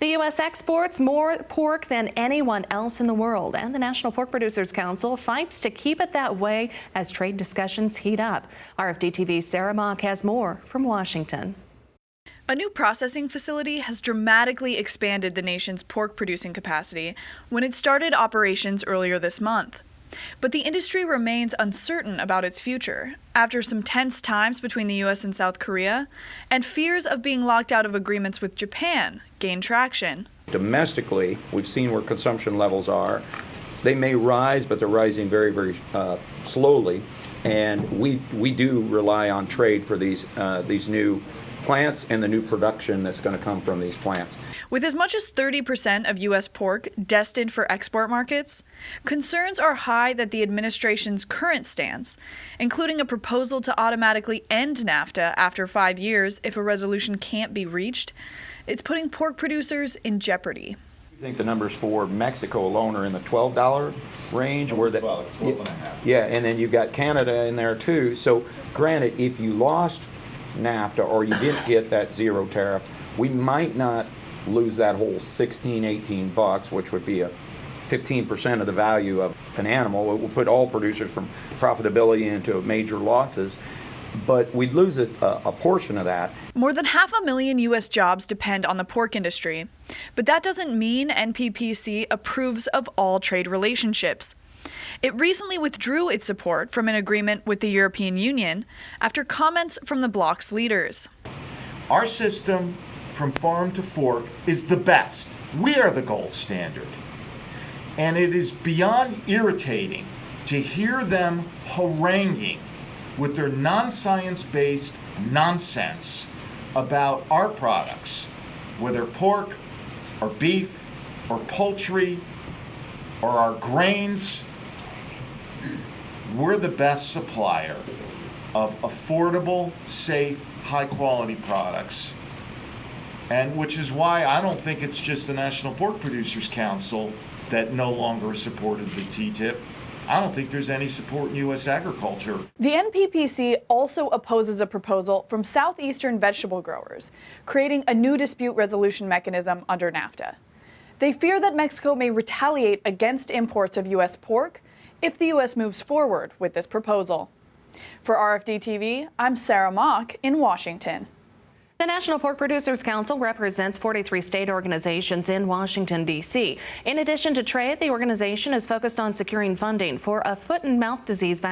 The U.S. exports more pork than anyone else in the world, and the National Pork Producers Council fights to keep it that way as trade discussions heat up. RFD-TV's Sarah Mock has more from Washington. A new processing facility has dramatically expanded the nation's pork producing capacity when it started operations earlier this month. But the industry remains uncertain about its future after some tense times between the U.S. and South Korea, and fears of being locked out of agreements with Japan gain traction. Domestically, we've seen where consumption levels are. They may rise, but they're rising very, very slowly. And we do rely on trade for these new plants and the new production that's going to come from these plants. With as much as 30% of U.S. pork destined for export markets, concerns are high that the administration's current stance, including a proposal to automatically end NAFTA after 5 years if a resolution can't be reached, it's putting pork producers in jeopardy. I think the numbers for Mexico alone are in the $12 range. Where yeah, and then you've got Canada in there too. So granted, if you lost NAFTA or you didn't get that zero tariff, we might not lose that whole $16-18, which would be a 15% of the value of an animal. It will put all producers from profitability into major losses, but we'd lose a portion of that. More than 500,000 U.S. jobs depend on the pork industry, but that doesn't mean NPPC approves of all trade relationships. It recently withdrew its support from an agreement with the European Union after comments from the bloc's leaders. Our system from farm to fork is the best. We are the gold standard. And it is beyond irritating to hear them haranguing with their non-science-based nonsense about our products, whether pork or beef or poultry or our grains. We're the best supplier of affordable, safe, high-quality products, and which is why I don't think it's just the National Pork Producers Council that no longer supported the TTIP. I don't think there's any support in U.S. agriculture. The NPPC also opposes a proposal from southeastern vegetable growers, creating a new dispute resolution mechanism under NAFTA. They fear that Mexico may retaliate against imports of U.S. pork if the U.S. moves forward with this proposal. For RFD-TV, I'm Sarah Mock in Washington. The National Pork Producers Council represents 43 state organizations in Washington, D.C. In addition to trade, the organization is focused on securing funding for a foot and mouth disease vaccine.